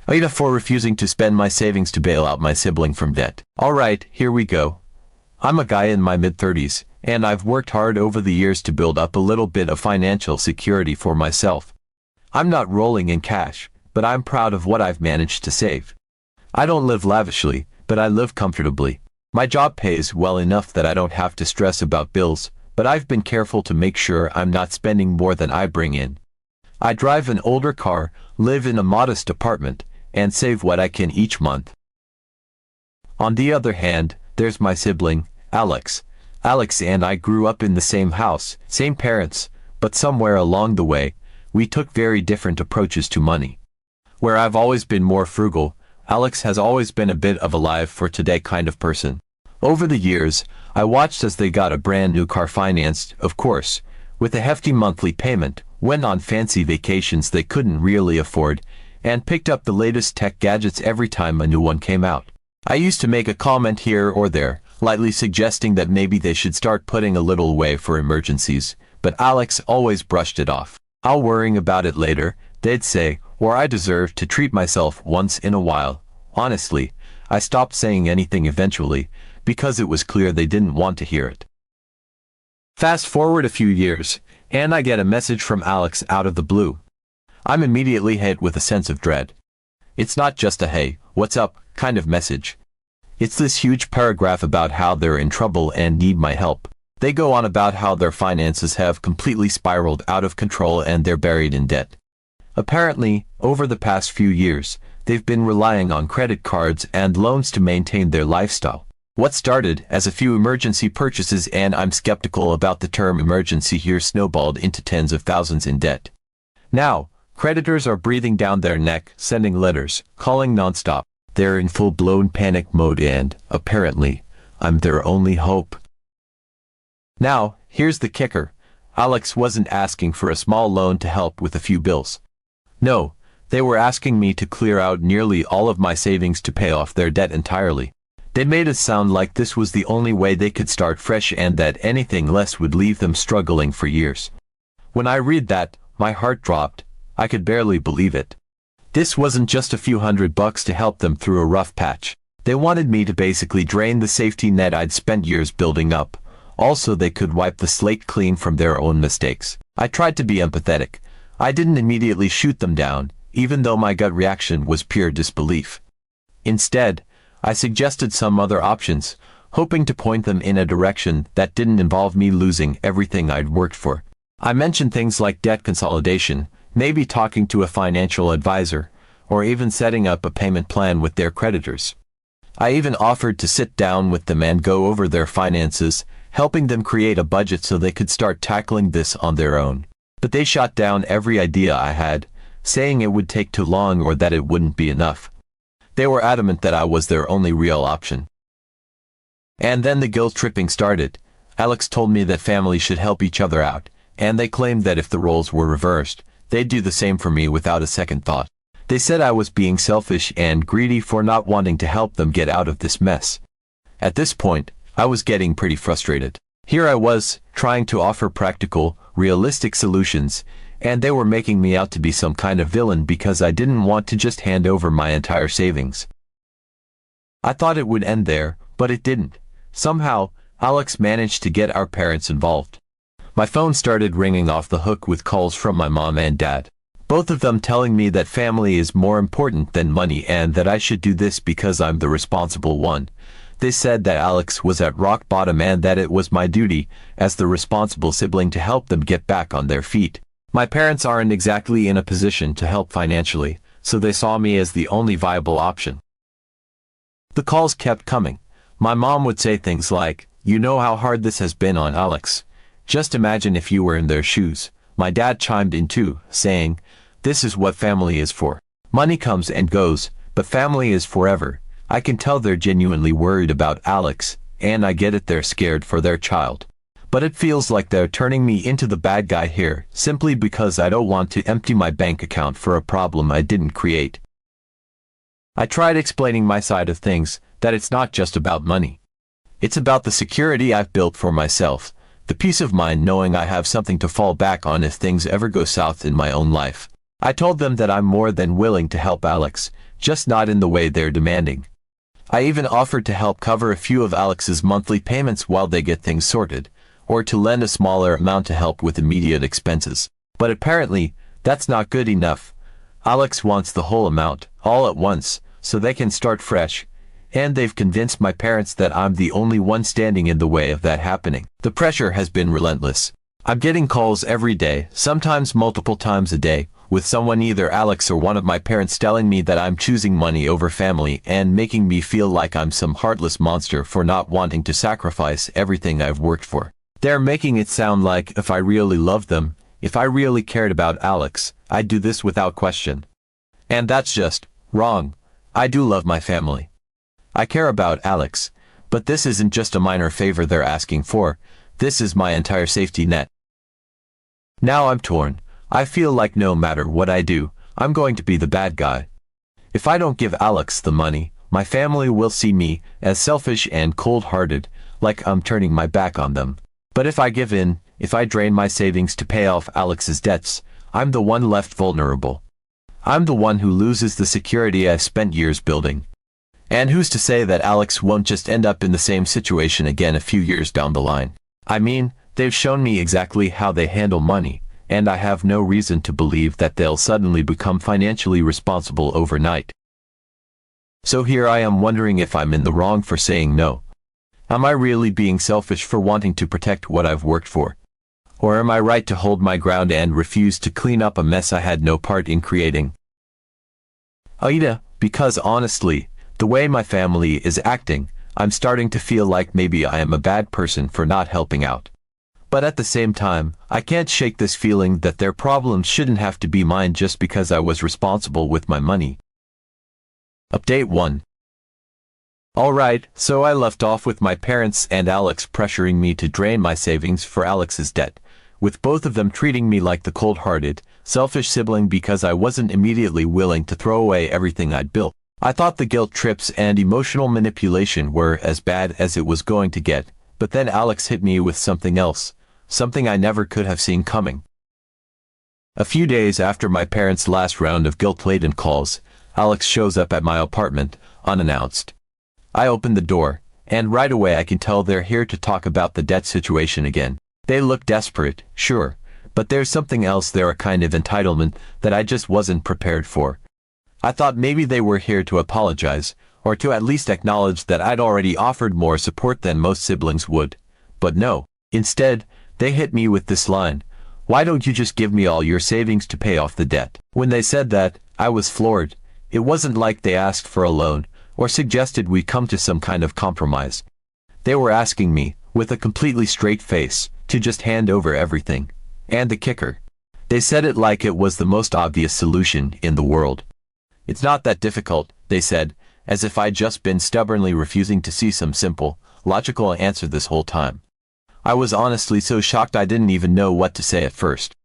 AITA for refusing to spend my savings to bail out my sibling from debt. Alright, here we go. I'm a guy in my mid-30s, and I've worked hard over the years to build up a little bit of financial security for myself. I'm not rolling in cash, but I'm proud of what I've managed to save. I don't live lavishly, but I live comfortably. My job pays well enough that I don't have to stress about bills, but I've been careful to make sure I'm not spending more than I bring in. I drive an older car, live in a modest apartment, and save what I can each month. On the other hand, there's my sibling, Alex. Alex and I grew up in the same house, same parents, but somewhere along the way, we took very different approaches to money. Where I've always been more frugal, Alex has always been a bit of a live-for-today kind of person. Over the years, I watched as they got a brand new car financed, of course, with a hefty monthly payment, went on fancy vacations they couldn't really afford, and picked up the latest tech gadgets every time a new one came out. I used to make a comment here or there, lightly suggesting that maybe they should start putting a little away for emergencies, but Alex always brushed it off. "I'll worry about it later," they'd say, or "I deserve to treat myself once in a while." Honestly, I stopped saying anything eventually, because it was clear they didn't want to hear it. Fast forward a few years, and I get a message from Alex out of the blue. I'm immediately hit with a sense of dread. It's not just a "hey, what's up" kind of message. It's this huge paragraph about how they're in trouble and need my help. They go on about how their finances have completely spiraled out of control and they're buried in debt. Apparently, over the past few years, they've been relying on credit cards and loans to maintain their lifestyle. What started as a few emergency purchases, and I'm skeptical about the term emergency here, snowballed into tens of thousands in debt. Now, creditors are breathing down their neck, sending letters, calling nonstop. They're in full-blown panic mode and, apparently, I'm their only hope. Now, here's the kicker. Alex wasn't asking for a small loan to help with a few bills. No, they were asking me to clear out nearly all of my savings to pay off their debt entirely. They made it sound like this was the only way they could start fresh and that anything less would leave them struggling for years. When I read that, my heart dropped. I could barely believe it. This wasn't just a few $100 to help them through a rough patch. They wanted me to basically drain the safety net I'd spent years building up. Also, they could wipe the slate clean from their own mistakes. I tried to be empathetic. I didn't immediately shoot them down, even though my gut reaction was pure disbelief. Instead, I suggested some other options, hoping to point them in a direction that didn't involve me losing everything I'd worked for. I mentioned things like debt consolidation, maybe talking to a financial advisor, or even setting up a payment plan with their creditors. I even offered to sit down with them and go over their finances, helping them create a budget so they could start tackling this on their own. But they shot down every idea I had, saying it would take too long or that it wouldn't be enough. They were adamant that I was their only real option. And then the guilt tripping started. Alex told me that families should help each other out, and they claimed that if the roles were reversed, they'd do the same for me without a second thought. They said I was being selfish and greedy for not wanting to help them get out of this mess. At this point, I was getting pretty frustrated. Here I was, trying to offer practical, realistic solutions, and they were making me out to be some kind of villain because I didn't want to just hand over my entire savings. I thought it would end there, but it didn't. Somehow, Alex managed to get our parents involved. My phone started ringing off the hook with calls from my mom and dad. Both of them telling me that family is more important than money and that I should do this because I'm the responsible one. They said that Alex was at rock bottom and that it was my duty, as the responsible sibling, to help them get back on their feet. My parents aren't exactly in a position to help financially, so they saw me as the only viable option. The calls kept coming. My mom would say things like, "You know how hard this has been on Alex. Just imagine if you were in their shoes." My dad chimed in too, saying, "This is what family is for. Money comes and goes, but family is forever." I can tell they're genuinely worried about Alex, and I get it, they're scared for their child. But it feels like they're turning me into the bad guy here, simply because I don't want to empty my bank account for a problem I didn't create. I tried explaining my side of things, that it's not just about money. It's about the security I've built for myself, the peace of mind knowing I have something to fall back on if things ever go south in my own life. I told them that I'm more than willing to help Alex, just not in the way they're demanding. I even offered to help cover a few of Alex's monthly payments while they get things sorted, or to lend a smaller amount to help with immediate expenses. But apparently, that's not good enough. Alex wants the whole amount, all at once, so they can start fresh, and they've convinced my parents that I'm the only one standing in the way of that happening. The pressure has been relentless. I'm getting calls every day, sometimes multiple times a day, with someone, either Alex or one of my parents, telling me that I'm choosing money over family and making me feel like I'm some heartless monster for not wanting to sacrifice everything I've worked for. They're making it sound like if I really loved them, if I really cared about Alex, I'd do this without question. And that's just wrong. I do love my family. I care about Alex, but this isn't just a minor favor they're asking for. This is my entire safety net. Now I'm torn. I feel like no matter what I do, I'm going to be the bad guy. If I don't give Alex the money, my family will see me as selfish and cold-hearted, like I'm turning my back on them. But if I give in, if I drain my savings to pay off Alex's debts, I'm the one left vulnerable. I'm the one who loses the security I've spent years building. And who's to say that Alex won't just end up in the same situation again a few years down the line? I mean, they've shown me exactly how they handle money, and I have no reason to believe that they'll suddenly become financially responsible overnight. So here I am wondering if I'm in the wrong for saying no. Am I really being selfish for wanting to protect what I've worked for? Or am I right to hold my ground and refuse to clean up a mess I had no part in creating? AITA, because honestly, the way my family is acting, I'm starting to feel like maybe I am a bad person for not helping out. But at the same time, I can't shake this feeling that their problems shouldn't have to be mine just because I was responsible with my money. Update 1. Alright, so I left off with my parents and Alex pressuring me to drain my savings for Alex's debt, with both of them treating me like the cold-hearted, selfish sibling because I wasn't immediately willing to throw away everything I'd built. I thought the guilt trips and emotional manipulation were as bad as it was going to get, but then Alex hit me with something else. Something I never could have seen coming. A few days after my parents' last round of guilt-laden calls, Alex shows up at my apartment, unannounced. I open the door, and right away I can tell they're here to talk about the debt situation again. They look desperate, sure, but there's something else there, a kind of entitlement that I just wasn't prepared for. I thought maybe they were here to apologize, or to at least acknowledge that I'd already offered more support than most siblings would. But no. Instead, they hit me with this line: "Why don't you just give me all your savings to pay off the debt?" When they said that, I was floored. It wasn't like they asked for a loan, or suggested we come to some kind of compromise. They were asking me, with a completely straight face, to just hand over everything. And the kicker. They said it like it was the most obvious solution in the world. "It's not that difficult," they said, as if I'd just been stubbornly refusing to see some simple, logical answer this whole time. I was honestly so shocked I didn't even know what to say at first.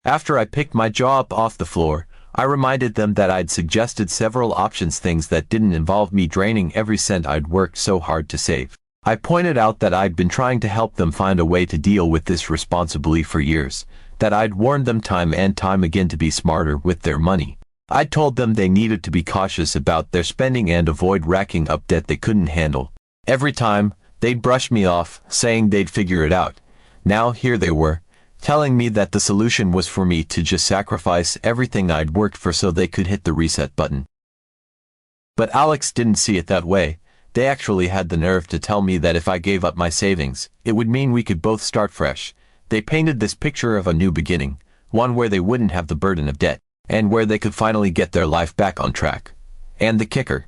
After I picked my jaw up off the floor, I reminded them that I'd suggested several options, things that didn't involve me draining every cent I'd worked so hard to save. I pointed out that I'd been trying to help them find a way to deal with this responsibly for years, that I'd warned them time and time again to be smarter with their money. I told them they needed to be cautious about their spending and avoid racking up debt they couldn't handle. Every time, they'd brush me off, saying they'd figure it out. Now here they were, telling me that the solution was for me to just sacrifice everything I'd worked for so they could hit the reset button. But Alex didn't see it that way. They actually had the nerve to tell me that if I gave up my savings, it would mean we could both start fresh. They painted this picture of a new beginning, one where they wouldn't have the burden of debt, and where they could finally get their life back on track. And the kicker.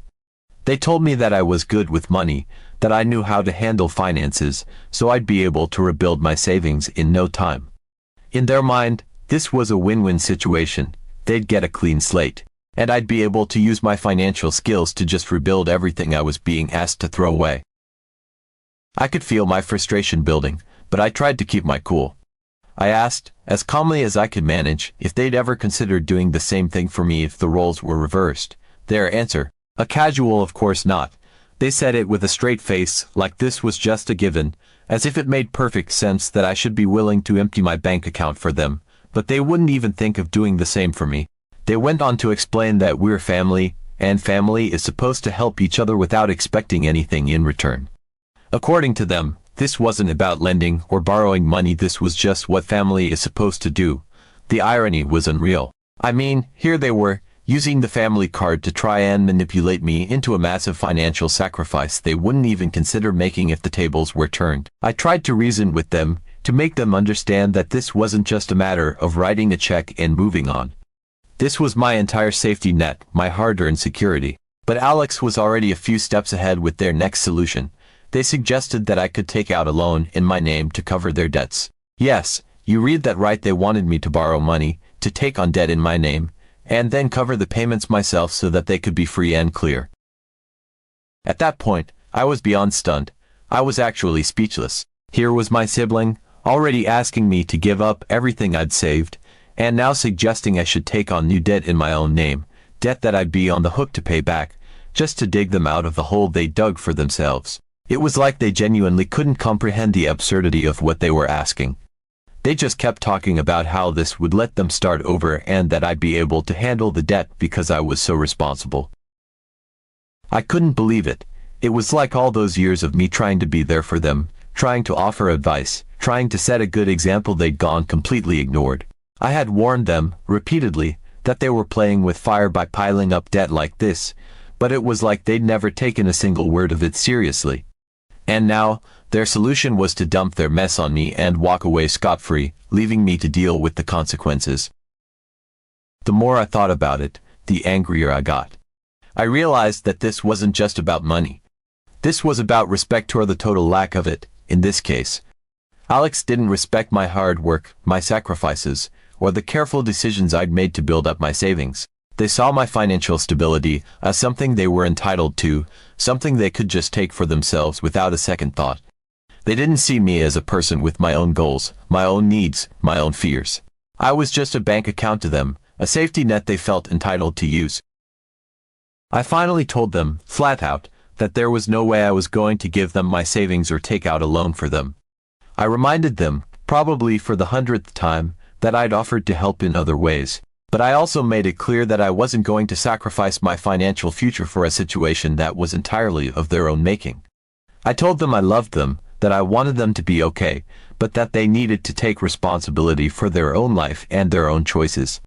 They told me that I was good with money, that I knew how to handle finances, so I'd be able to rebuild my savings in no time. In their mind, this was a win-win situation. They'd get a clean slate, and I'd be able to use my financial skills to just rebuild everything I was being asked to throw away. I could feel my frustration building, but I tried to keep my cool. I asked, as calmly as I could manage, if they'd ever considered doing the same thing for me if the roles were reversed. Their answer, a casual "of course not." They said it with a straight face, like this was just a given, as if it made perfect sense that I should be willing to empty my bank account for them, but they wouldn't even think of doing the same for me. They went on to explain that we're family, and family is supposed to help each other without expecting anything in return. According to them, this wasn't about lending or borrowing money, this was just what family is supposed to do. The irony was unreal. I mean, here they were, using the family card to try and manipulate me into a massive financial sacrifice they wouldn't even consider making if the tables were turned. I tried to reason with them, to make them understand that this wasn't just a matter of writing a check and moving on. This was my entire safety net, my hard-earned security. But Alex was already a few steps ahead with their next solution. They suggested that I could take out a loan in my name to cover their debts. Yes, you read that right, they wanted me to borrow money, to take on debt in my name, and then cover the payments myself so that they could be free and clear. At that point, I was beyond stunned. I was actually speechless. Here was my sibling, already asking me to give up everything I'd saved, and now suggesting I should take on new debt in my own name, debt that I'd be on the hook to pay back, just to dig them out of the hole they dug for themselves. It was like they genuinely couldn't comprehend the absurdity of what they were asking. They just kept talking about how this would let them start over and that I'd be able to handle the debt because I was so responsible. I couldn't believe it. It was like all those years of me trying to be there for them, trying to offer advice, trying to set a good example they'd gone completely ignored. I had warned them, repeatedly, that they were playing with fire by piling up debt like this, but it was like they'd never taken a single word of it seriously. And now, their solution was to dump their mess on me and walk away scot-free, leaving me to deal with the consequences. The more I thought about it, the angrier I got. I realized that this wasn't just about money. This was about respect, or the total lack of it, in this case. Alex didn't respect my hard work, my sacrifices, or the careful decisions I'd made to build up my savings. They saw my financial stability as something they were entitled to, something they could just take for themselves without a second thought. They didn't see me as a person with my own goals, my own needs, my own fears. I was just a bank account to them, a safety net they felt entitled to use. I finally told them, flat out, that there was no way I was going to give them my savings or take out a loan for them. I reminded them, probably for the 100th time, that I'd offered to help in other ways. But I also made it clear that I wasn't going to sacrifice my financial future for a situation that was entirely of their own making. I told them I loved them, that I wanted them to be okay, but that they needed to take responsibility for their own life and their own choices.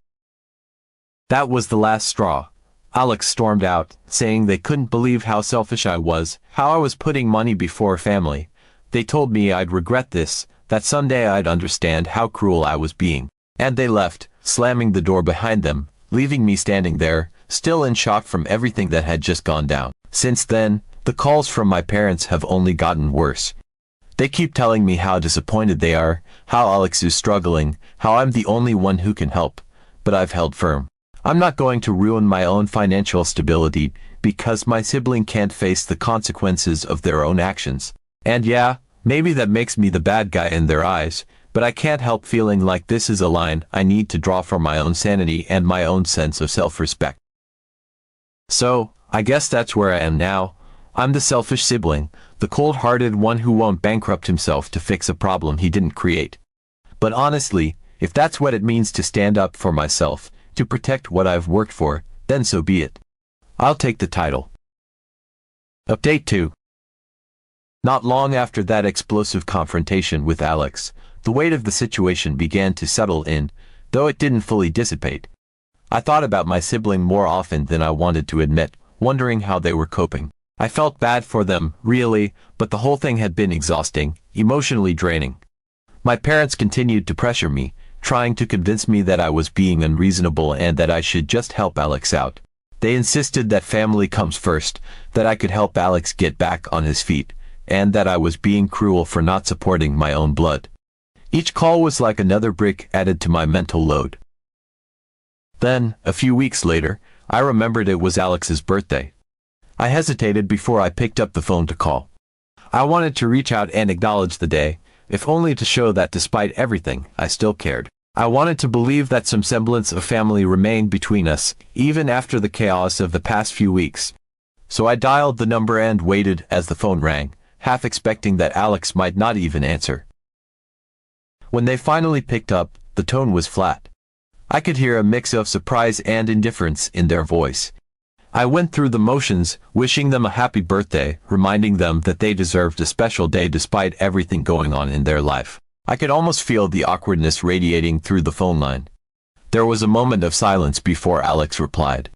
That was the last straw. Alex stormed out, saying they couldn't believe how selfish I was, how I was putting money before family. They told me I'd regret this, that someday I'd understand how cruel I was being. And they left, slamming the door behind them, leaving me standing there, still in shock from everything that had just gone down. Since then, the calls from my parents have only gotten worse. They keep telling me how disappointed they are, how Alex is struggling, how I'm the only one who can help. But I've held firm. I'm not going to ruin my own financial stability because my sibling can't face the consequences of their own actions. And yeah, maybe that makes me the bad guy in their eyes, but I can't help feeling like this is a line I need to draw for my own sanity and my own sense of self-respect. So, I guess that's where I am now. I'm the selfish sibling, the cold-hearted one who won't bankrupt himself to fix a problem he didn't create. But honestly, if that's what it means to stand up for myself, to protect what I've worked for, then so be it. I'll take the title. Update 2. Not long after that explosive confrontation with Alex, the weight of the situation began to settle in, though it didn't fully dissipate. I thought about my sibling more often than I wanted to admit, wondering how they were coping. I felt bad for them, really, but the whole thing had been exhausting, emotionally draining. My parents continued to pressure me, trying to convince me that I was being unreasonable and that I should just help Alex out. They insisted that family comes first, that I could help Alex get back on his feet, and that I was being cruel for not supporting my own blood. Each call was like another brick added to my mental load. Then, a few weeks later, I remembered it was Alex's birthday. I hesitated before I picked up the phone to call. I wanted to reach out and acknowledge the day, if only to show that despite everything, I still cared. I wanted to believe that some semblance of family remained between us, even after the chaos of the past few weeks. So I dialed the number and waited as the phone rang, half expecting that Alex might not even answer. When they finally picked up, The tone was flat. I could hear a mix of surprise and indifference in their voice. I went through the motions, wishing them a happy birthday, reminding them that they deserved a special day despite everything going on in their life. I could almost feel the awkwardness radiating through the phone line. There was a moment of silence before Alex replied.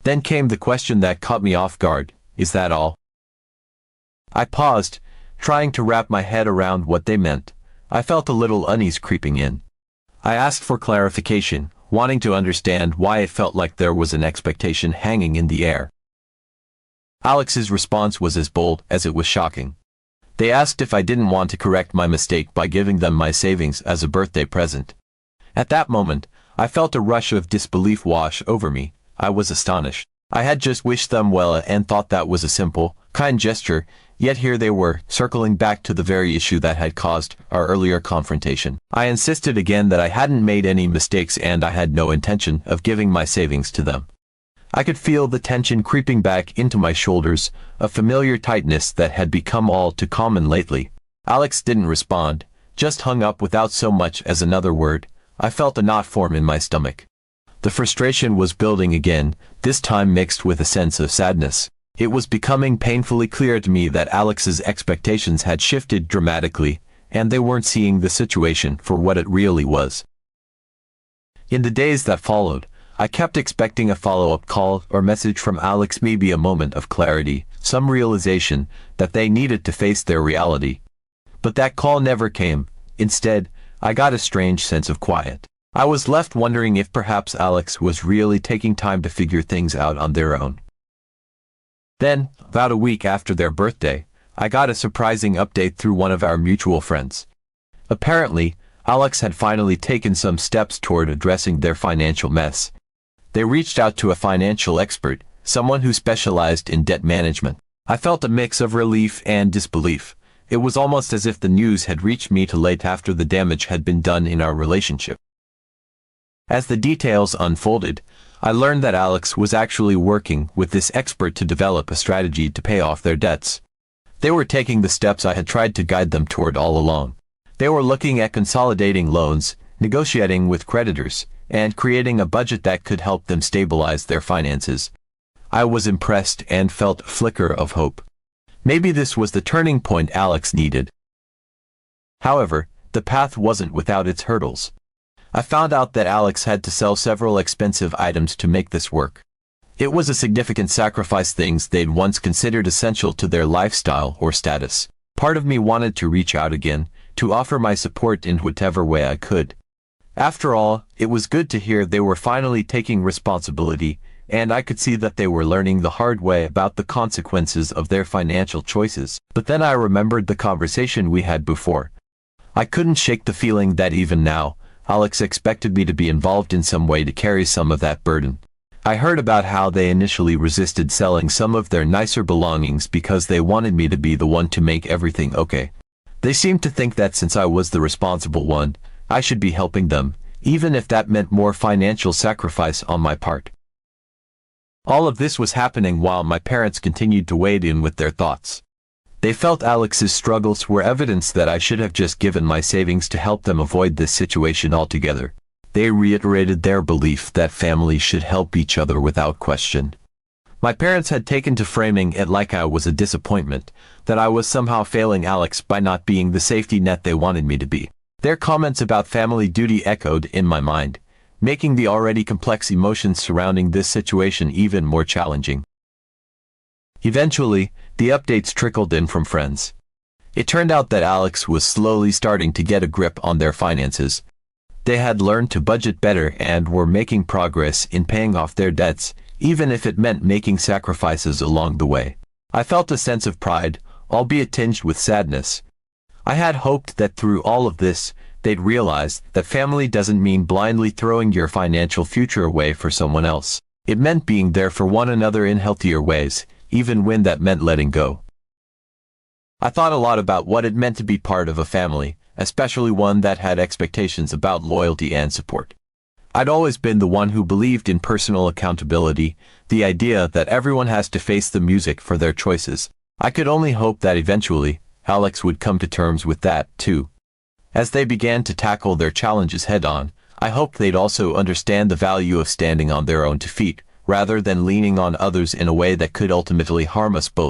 Then came the question that caught me off guard. Is that all? I paused, trying to wrap my head around what they meant. I felt a little unease creeping in. I asked for clarification, wanting to understand why it felt like there was an expectation hanging in the air. Alex's response was as bold as it was shocking. They asked if I didn't want to correct my mistake by giving them my savings as a birthday present. At that moment, I felt a rush of disbelief wash over me. I was astonished. I had just wished them well and thought that was a simple, kind gesture, yet here they were, circling back to the very issue that had caused our earlier confrontation. I insisted again that I hadn't made any mistakes and I had no intention of giving my savings to them. I could feel the tension creeping back into my shoulders, a familiar tightness that had become all too common lately. Alex didn't respond, just hung up without so much as another word. I felt a knot form in my stomach. The frustration was building again, this time mixed with a sense of sadness. It was becoming painfully clear to me that Alex's expectations had shifted dramatically, and they weren't seeing the situation for what it really was. In the days that followed, I kept expecting a follow-up call or message from Alex, maybe a moment of clarity, some realization that they needed to face their reality. But that call never came. Instead, I got a strange sense of quiet. I was left wondering if perhaps Alex was really taking time to figure things out on their own. Then, about a week after their birthday, I got a surprising update through one of our mutual friends. Apparently, Alex had finally taken some steps toward addressing their financial mess. They reached out to a financial expert, someone who specialized in debt management. I felt a mix of relief and disbelief. It was almost as if the news had reached me too late after the damage had been done in our relationship. As the details unfolded, I learned that Alex was actually working with this expert to develop a strategy to pay off their debts. They were taking the steps I had tried to guide them toward all along. They were looking at consolidating loans, negotiating with creditors, and creating a budget that could help them stabilize their finances. I was impressed and felt a flicker of hope. Maybe this was the turning point Alex needed. However, the path wasn't without its hurdles. I found out that Alex had to sell several expensive items to make this work. It was a significant sacrifice, things they'd once considered essential to their lifestyle or status. Part of me wanted to reach out again, to offer my support in whatever way I could. After all, it was good to hear they were finally taking responsibility, and I could see that they were learning the hard way about the consequences of their financial choices. But then I remembered the conversation we had before. I couldn't shake the feeling that even now, Alex expected me to be involved in some way to carry some of that burden. I heard about how they initially resisted selling some of their nicer belongings because they wanted me to be the one to make everything okay. They seemed to think that since I was the responsible one, I should be helping them, even if that meant more financial sacrifice on my part. All of this was happening while my parents continued to wade in with their thoughts. They felt Alex's struggles were evidence that I should have just given my savings to help them avoid this situation altogether. They reiterated their belief that families should help each other without question. My parents had taken to framing it like I was a disappointment, that I was somehow failing Alex by not being the safety net they wanted me to be. Their comments about family duty echoed in my mind, making the already complex emotions surrounding this situation even more challenging. Eventually, the updates trickled in from friends. It turned out that Alex was slowly starting to get a grip on their finances. They had learned to budget better and were making progress in paying off their debts, even if it meant making sacrifices along the way. I felt a sense of pride, albeit tinged with sadness. I had hoped that through all of this, they'd realize that family doesn't mean blindly throwing your financial future away for someone else. It meant being there for one another in healthier ways, even when that meant letting go. I thought a lot about what it meant to be part of a family, especially one that had expectations about loyalty and support. I'd always been the one who believed in personal accountability, the idea that everyone has to face the music for their choices. I could only hope that eventually, Alex would come to terms with that, too. As they began to tackle their challenges head-on, I hoped they'd also understand the value of standing on their own 2 feet, rather than leaning on others in a way that could ultimately harm us both.